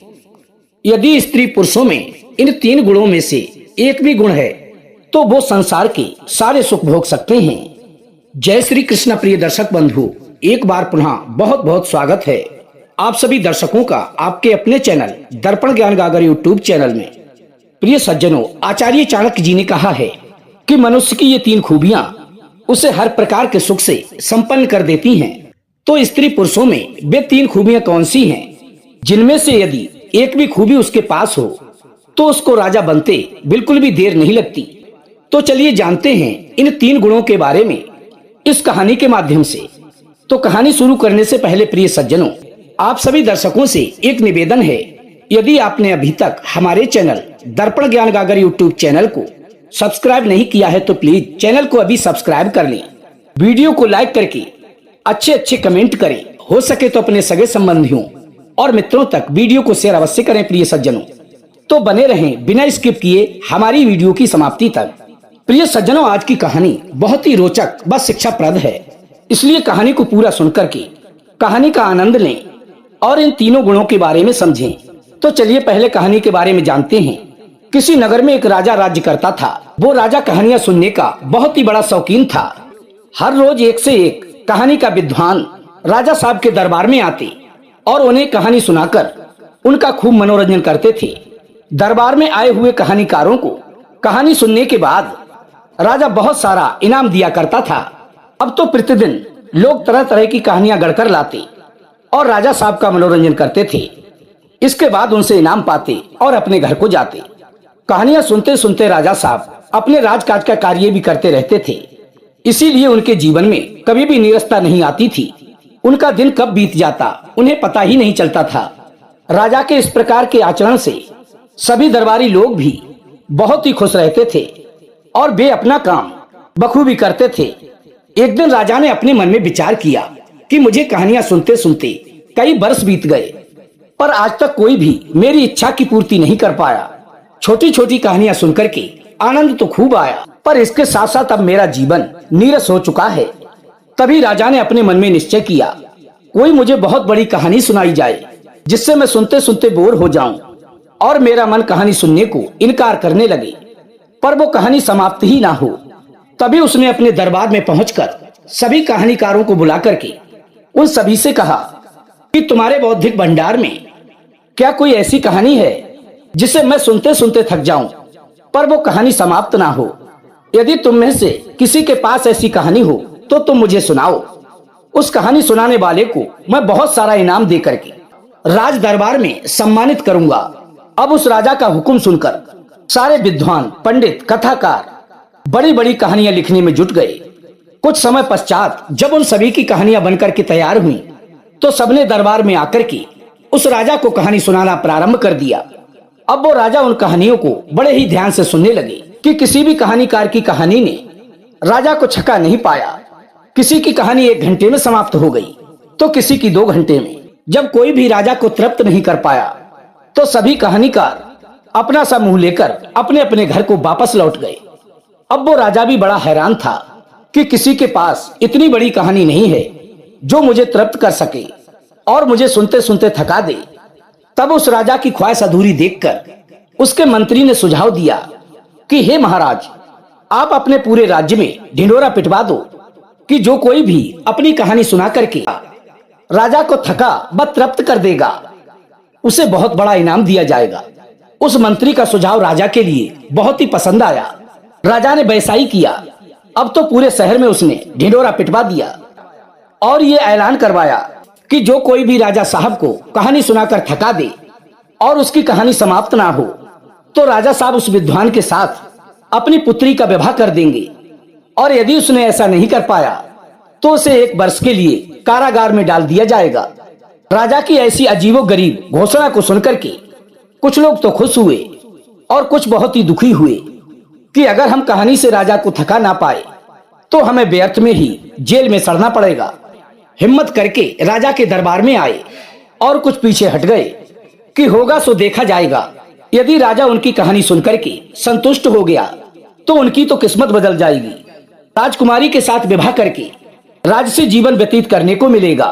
यदि स्त्री पुरुषों में इन तीन गुणों में से एक भी गुण है तो वो संसार के सारे सुख भोग सकते हैं। जय श्री कृष्ण। प्रिय दर्शक बंधु, एक बार पुनः बहुत बहुत स्वागत है आप सभी दर्शकों का आपके अपने चैनल दर्पण ज्ञान गागर यूट्यूब चैनल में। प्रिय सज्जनों, आचार्य चाणक्य जी ने कहा है कि मनुष्य की ये तीन खूबियां उसे हर प्रकार के सुख से संपन्न कर देती हैं। तो स्त्री पुरुषों में वे तीन खूबियां कौन सी हैं जिनमें से यदि एक भी खूबी उसके पास हो तो उसको राजा बनते बिल्कुल भी देर नहीं लगती। तो चलिए जानते हैं इन तीन गुणों के बारे में इस कहानी के माध्यम से। तो कहानी शुरू करने से पहले प्रिय सज्जनों, आप सभी दर्शकों से एक निवेदन है, यदि आपने अभी तक हमारे चैनल दर्पण ज्ञान गागर यूट्यूब चैनल को सब्सक्राइब नहीं किया है तो प्लीज चैनल को अभी सब्सक्राइब कर लें। वीडियो को लाइक करके अच्छे अच्छे कमेंट करें, हो सके तो अपने सगे संबंधियों और मित्रों तक वीडियो को शेयर अवश्य करें। प्रिय सज्जनों, तो बने रहें बिना स्किप किए हमारी वीडियो की समाप्ति तक। प्रिय सज्जनों, आज की कहानी बहुत ही रोचक व शिक्षाप्रद है, इसलिए कहानी को पूरा सुनकर के कहानी का आनंद लें और इन तीनों गुणों के बारे में समझें। तो चलिए पहले कहानी के बारे में जानते हैं। किसी नगर में एक राजा राज्य करता था। वो राजा कहानियां सुनने का बहुत ही बड़ा शौकीन था। हर रोज एक से एक कहानी का विद्वान राजा साहब के दरबार में आते और उन्हें कहानी सुनाकर उनका खूब मनोरंजन करते थे। दरबार में आए हुए कहानीकारों को कहानी सुनने के बाद राजा बहुत सारा इनाम दिया करता था। अब तो प्रतिदिन लोग तरह तरह की कहानियां गढ़कर लाते और राजा साहब का मनोरंजन करते थे। इसके बाद उनसे इनाम पाते और अपने घर को जाते। कहानियां सुनते सुनते राजा साहब अपने राजकाज का कार्य भी करते रहते थे, इसीलिए उनके जीवन में कभी भी नीरसता नहीं आती थी। उनका दिन कब बीत जाता उन्हें पता ही नहीं चलता था। राजा के इस प्रकार के आचरण से सभी दरबारी लोग भी बहुत ही खुश रहते थे और वे अपना काम बखूबी करते थे। एक दिन राजा ने अपने मन में विचार किया कि मुझे कहानियां सुनते सुनते कई वर्ष बीत गए, पर आज तक कोई भी मेरी इच्छा की पूर्ति नहीं कर पाया। छोटी छोटी कहानियां सुनकर के आनंद तो खूब आया, पर इसके साथ साथ अब मेरा जीवन नीरस हो चुका है। तभी राजा ने अपने मन में निश्चय किया, कोई मुझे बहुत बड़ी कहानी सुनाई जाए जिससे मैं सुनते सुनते बोर हो जाऊं और मेरा मन कहानी सुनने को इनकार करने लगे, पर वो कहानी समाप्त ही ना हो। तभी उसने अपने दरबार में पहुंचकर सभी कहानीकारों को बुला करके उन सभी से कहा कि तुम्हारे बौद्धिक भंडार में क्या कोई ऐसी कहानी है जिसे मैं सुनते सुनते थक जाऊं पर वो कहानी समाप्त ना हो। यदि तुम में से किसी के पास ऐसी कहानी हो तो तुम मुझे सुनाओ। उस कहानी सुनाने वाले को मैं बहुत सारा इनाम दे करके राज दरबार में सम्मानित करूंगा। अब उस राजा का हुक्म सुनकर सारे विद्वान, पंडित, कथाकार बड़ी बड़ी कहानियां लिखने में जुट गए। कुछ समय पश्चात जब उन सभी की कहानियां बनकर के तैयार हुई तो सबने दरबार में आकर के उस राजा को कहानी सुनाना प्रारंभ कर दिया। अब वो राजा उन कहानियों को बड़े ही ध्यान से सुनने लगे कि किसी भी कहानीकार की कहानी ने राजा को छका नहीं पाया। किसी की कहानी 1 घंटे में समाप्त हो गई तो किसी की 2 घंटे में। जब कोई भी राजा को तृप्त नहीं कर पाया तो सभी कहानीकार अपना सा मुंह लेकर अपने अपने घर को वापस लौट गए। अब वो राजा भी बड़ा हैरान था कि किसी के पास इतनी बड़ी कहानी नहीं है जो मुझे तृप्त कर सके और मुझे सुनते सुनते थका दे। तब उस राजा की ख्वाहिश अधूरी देखकर उसके मंत्री ने सुझाव दिया कि हे महाराज, आप अपने पूरे राज्य में ढिंढोरा पिटवा दो कि जो कोई भी अपनी कहानी सुना करके राजा को थका व तृप्त कर देगा उसे बहुत बड़ा इनाम दिया जाएगा। उस मंत्री का सुझाव राजा के लिए बहुत ही पसंद आया। राजा ने वैसा ही किया। अब तो पूरे शहर में उसने ढिंढोरा पिटवा दिया और ये ऐलान करवाया कि जो कोई भी राजा साहब को कहानी सुनाकर थका दे और उसकी कहानी समाप्त ना हो तो राजा साहब उस विद्वान के साथ अपनी पुत्री का विवाह कर देंगे, और यदि उसने ऐसा नहीं कर पाया तो उसे 1 वर्ष के लिए कारागार में डाल दिया जाएगा। राजा की ऐसी अजीबोगरीब घोषणा को सुनकर के कुछ लोग तो खुश हुए और कुछ बहुत ही दुखी हुए कि अगर हम कहानी से राजा को थका ना पाए तो हमें व्यर्थ में ही जेल में सड़ना पड़ेगा। हिम्मत करके राजा के दरबार में आए और कुछ पीछे हट गए कि होगा सो देखा जाएगा। यदि राजा उनकी कहानी सुनकर के संतुष्ट हो गया तो उनकी तो किस्मत बदल जाएगी। राजकुमारी के साथ विवाह करके राजसी जीवन व्यतीत करने को मिलेगा,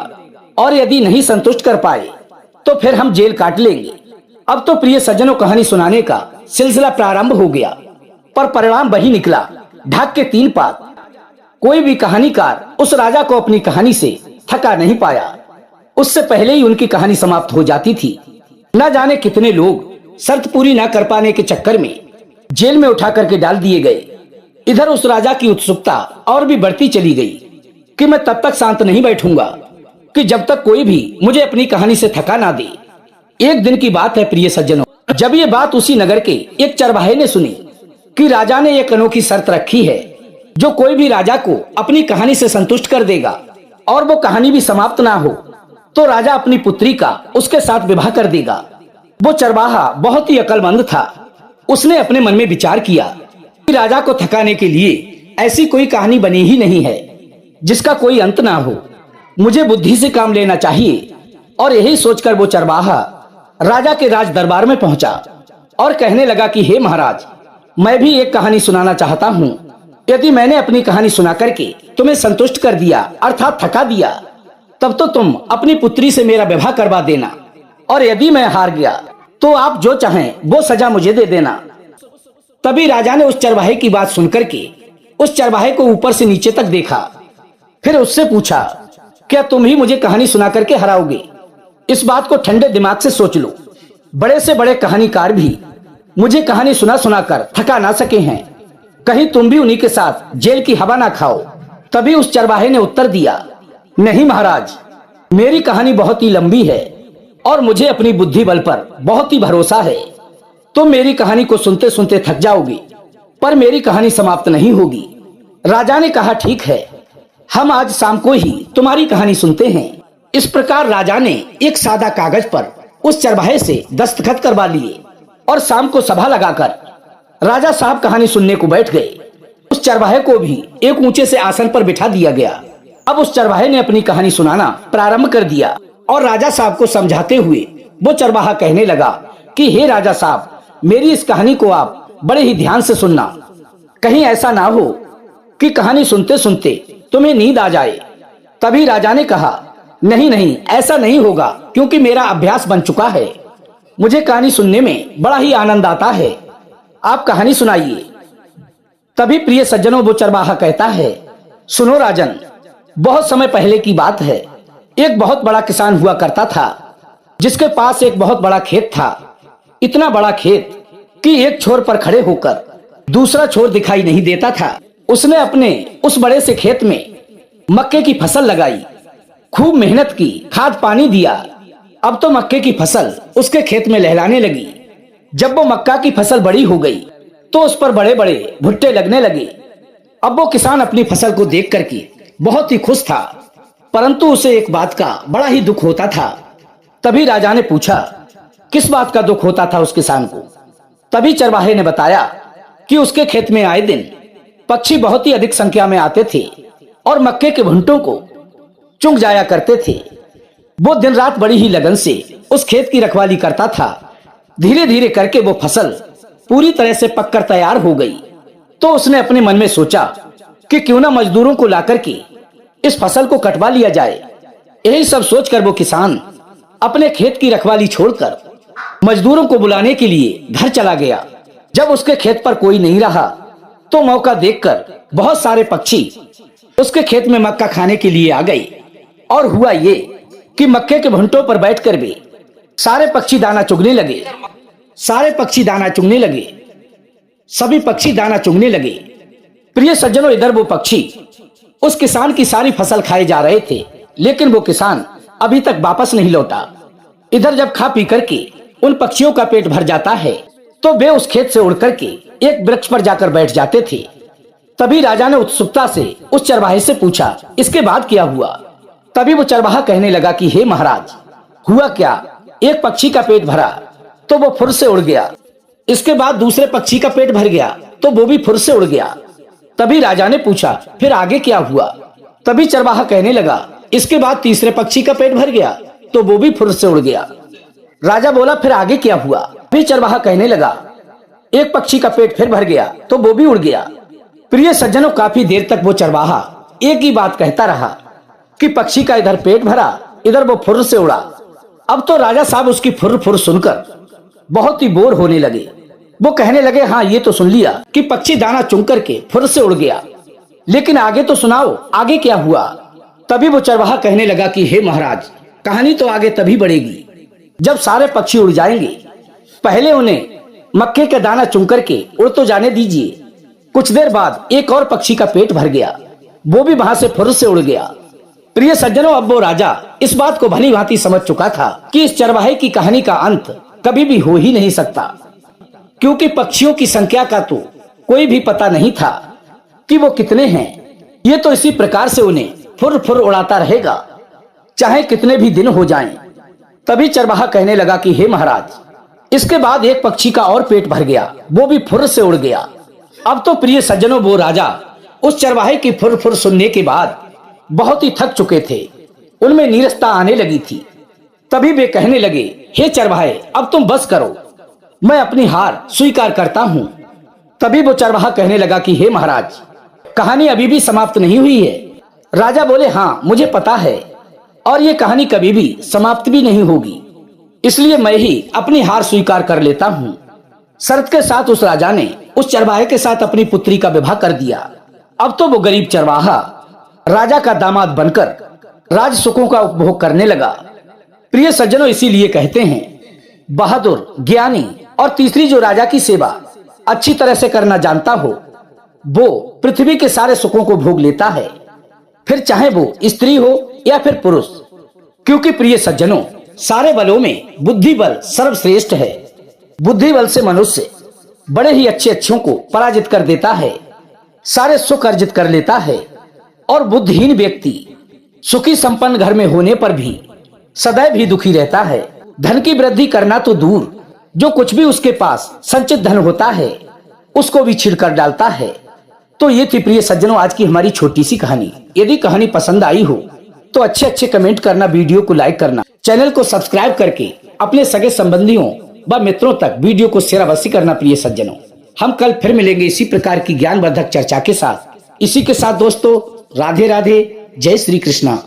और यदि नहीं संतुष्ट कर पाए तो फिर हम जेल काट लेंगे। अब तो प्रिय सज्जनों कहानी सुनाने का सिलसिला प्रारंभ हो गया, पर परिणाम वही निकला, ढाक के 3 पात। कोई भी कहानीकार उस राजा को अपनी कहानी से थका नहीं पाया। उससे पहले ही उनकी कहानी समाप्त हो जाती थी। न जाने कितने लोग शर्त पूरी न कर पाने के चक्कर में जेल में उठा करके डाल दिए गए। इधर उस राजा की उत्सुकता और भी बढ़ती चली गई कि मैं तब तक शांत नहीं बैठूंगा कि जब तक कोई भी मुझे अपनी कहानी से थका ना दे। एक दिन की बात है प्रिय सज्जनों, जब ये बात उसी नगर के एक चरवाहे ने सुनी कि राजा ने एक अनोखी शर्त रखी है, जो कोई भी राजा को अपनी कहानी से संतुष्ट कर देगा और वो कहानी भी समाप्त ना हो तो राजा अपनी पुत्री का उसके साथ विवाह कर देगा। वो चरवाहा बहुत ही अक्लमंद था। उसने अपने मन में विचार किया कि राजा को थकाने के लिए ऐसी कोई कहानी बनी ही नहीं है जिसका कोई अंत ना हो। मुझे बुद्धि से काम लेना चाहिए। और यही सोचकर वो चरवाहा राजा के राज दरबार में पहुंचा और कहने लगा कि हे महाराज, मैं भी एक कहानी सुनाना चाहता हूँ। यदि मैंने अपनी कहानी सुना करके तुम्हें संतुष्ट कर दिया अर्थात थका दिया, तब तो तुम अपनी पुत्री से मेरा विवाह करवा देना, और यदि मैं हार गया तो आप जो चाहें वो सजा मुझे दे देना। तभी राजा ने उस चरवाहे की बात सुनकर के उस चरवाहे को ऊपर से नीचे तक देखा। फिर उससे पूछा, क्या तुम ही मुझे कहानी सुना करके हराओगे? इस बात को ठंडे दिमाग से सोच लो। बड़े से बड़े कहानीकार भी मुझे कहानी सुना सुना कर थका ना सके हैं। कहीं तुम भी उन्हीं के साथ जेल की हवा ना खाओ। तभी उस चरवाहे ने उत्तर दिया, नहीं महाराज, मेरी कहानी बहुत ही लंबी है और मुझे अपनी बुद्धि बल पर बहुत ही भरोसा है। तुम मेरी कहानी को सुनते सुनते थक जाओगे, पर मेरी कहानी समाप्त नहीं होगी। राजा ने कहा, ठीक है, हम आज शाम को ही तुम्हारी कहानी सुनते हैं। इस प्रकार राजा ने एक सादा कागज पर उस चरवाहे से दस्तखत करवा लिए और शाम को सभा लगाकर राजा साहब कहानी सुनने को बैठ गए। उस चरवाहे को भी एक ऊंचे से आसन पर बिठा दिया गया। अब उस चरवाहे ने अपनी कहानी सुनाना प्रारंभ कर दिया और राजा साहब को समझाते हुए वो चरवाहा कहने लगा कि हे राजा साहब, मेरी इस कहानी को आप बड़े ही ध्यान से सुनना। कहीं ऐसा ना हो कि कहानी सुनते सुनते तुम्हें नींद आ जाए। तभी राजा ने कहा, नहीं नहीं, ऐसा नहीं होगा, क्योंकि मेरा अभ्यास बन चुका है। मुझे कहानी सुनने में बड़ा ही आनंद आता है। आप कहानी सुनाइए। तभी प्रिय सज्जनों वो चरवाहा कहता है, सुनो राजन, बहुत समय पहले की बात है। एक बहुत बड़ा किसान हुआ करता था जिसके पास एक बहुत बड़ा खेत था। इतना बड़ा खेत कि एक छोर पर खड़े होकर दूसरा छोर दिखाई नहीं देता था। उसने अपने उस बड़े से खेत में मक्के की फसल लगाई, खूब मेहनत की, खाद पानी दिया। अब तो मक्के की फसल उसके खेत में लहराने लगी। जब वो मक्का की फसल बड़ी हो गई तो उस पर बड़े बड़े भुट्टे लगने लगे। अब वो किसान अपनी फसल को देख करके बहुत ही खुश था, परंतु उसे एक बात का बड़ा ही दुख होता था। तभी राजा ने पूछा, किस बात का दुख होता था उस किसान को? तभी चरवाहे ने बताया कि उसके खेत में आए दिन पक्षी बहुत ही अधिक संख्या में आते थे और मक्के के भुट्टों को चुंग जाया करते थे। वो दिन रात बड़ी ही लगन से उस खेत की रखवाली करता था। धीरे धीरे करके वो फसल पूरी तरह से पककर तैयार हो गई। तो उसने अपने मन में सोचा कि क्यों ना मजदूरों को लाकर के इस फसल को कटवा लिया जाए। यही सब सोचकर वो किसान अपने खेत की रखवाली छोड़कर मजदूरों को बुलाने के लिए घर चला गया। जब उसके खेत पर कोई नहीं रहा तो मौका देखकर बहुत सारे पक्षी उसके खेत में मक्का खाने के लिए आ गए। और हुआ ये कि मक्के के भुट्टों पर बैठकर भी सारे पक्षी दाना चुगने लगे। सभी पक्षी दाना चुगने लगे। प्रिय सज्जनों, इधर वो पक्षी उस किसान की सारी फसल खाए जा रहे थे, लेकिन वो किसान अभी तक वापस नहीं लौटा। इधर जब खा पी करके उन पक्षियों का पेट भर जाता है तो वे उस खेत से उड़ करके एक वृक्ष पर जाकर बैठ जाते थे। तभी राजा ने उत्सुकता से उस चरवाहे से पूछा, इसके बाद क्या हुआ? तभी वो चरवाहा कहने लगा कि हे महाराज, हुआ क्या, एक पक्षी का पेट भरा तो वो फुर से उड़ गया। इसके बाद दूसरे पक्षी का पेट भर गया तो वो भी फुर से उड़ गया। तभी राजा ने पूछा, फिर आगे क्या हुआ? तभी चरवाहा कहने लगा, इसके बाद तीसरे पक्षी का पेट भर गया तो वो भी फुर से उड़ गया। राजा बोला, फिर आगे क्या हुआ? फिर चरवाहा कहने लगा, एक पक्षी का पेट फिर भर गया तो वो भी उड़ गया। प्रिय सज्जनों, काफी देर तक वो चरवाहा एक ही बात कहता रहा कि पक्षी का इधर पेट भरा, इधर वो फुर से उड़ा। अब तो राजा साहब उसकी फुर फुर सुनकर बहुत ही बोर होने लगे। वो कहने लगे, हाँ ये तो सुन लिया कि पक्षी दाना चुन करके फुर से उड़ गया, लेकिन आगे तो सुनाओ, आगे क्या हुआ। तभी वो चरवाहा कहने लगा कि हे महाराज, कहानी तो आगे तभी बढ़ेगी जब सारे पक्षी उड़ जाएंगे। पहले उन्हें मक्के का दाना चुन करके उड़ तो जाने दीजिए। कुछ देर बाद एक और पक्षी का पेट भर गया, वो भी वहां से फुर से उड़ गया। प्रिय सज्जनों, अब वो राजा इस बात को भली भांति समझ चुका था कि इस चरवाहे की कहानी का अंत कभी भी हो ही नहीं सकता, क्योंकि पक्षियों की संख्या का तो कोई भी पता नहीं था कि वो कितने हैं। ये तो इसी प्रकार से उन्हें फुर फुर उड़ाता रहेगा, चाहे कितने भी दिन हो जाएं। तभी चरवाहा कहने लगा कि हे महाराज, इसके बाद एक पक्षी का और पेट भर गया, वो भी फुर से उड़ गया। अब तो प्रिय सज्जनों, वो राजा उस चरवाहे की फुर फुर सुनने के बाद बहुत ही थक चुके थे, उनमें नीरसता आने लगी थी। तभी वे कहने लगे, हे चरवाहे, अब तुम बस करो, मैं अपनी हार स्वीकार करता हूँ। तभी वो चरवाहा कहने लगा कि हे महाराज, कहानी अभी भी समाप्त नहीं हुई है। राजा बोले, हाँ मुझे पता है, और ये कहानी कभी भी समाप्त भी नहीं होगी, इसलिए मैं ही अपनी हार स्वीकार कर लेता हूँ। शर्त के साथ उस राजा ने उस चरवाहे के साथ अपनी पुत्री का विवाह कर दिया। अब तो वो गरीब चरवाहा राजा का दामाद बनकर राज सुखों का उपभोग करने लगा। प्रिय सज्जनों, इसीलिए कहते हैं, बहादुर, ज्ञानी और तीसरी जो राजा की सेवा अच्छी तरह से करना जानता हो, वो पृथ्वी के सारे सुखों को भोग लेता है, फिर चाहे वो स्त्री हो या फिर पुरुष। क्योंकि प्रिय सज्जनों, सारे बलों में बुद्धि बल सर्वश्रेष्ठ है। बुद्धि बल से मनुष्य बड़े ही अच्छों को पराजित कर देता है, सारे सुख अर्जित कर लेता है, और बुद्धिहीन व्यक्ति सुखी संपन्न घर में होने पर भी सदैव ही दुखी रहता है। धन की वृद्धि करना तो दूर, जो कुछ भी उसके पास संचित धन होता है उसको भी छीन कर डालता है। तो ये थी प्रिय सज्जनों आज की हमारी छोटी सी कहानी। यदि कहानी पसंद आई हो तो अच्छे कमेंट करना, वीडियो को लाइक करना, चैनल को सब्सक्राइब करके अपने सगे संबंधियों व मित्रों तक वीडियो को शेयर अवश्य करना। प्रिय सज्जनों, हम कल फिर मिलेंगे इसी प्रकार की ज्ञानवर्धक चर्चा के साथ। इसी के साथ दोस्तों, राधे राधे, जय श्री कृष्णा।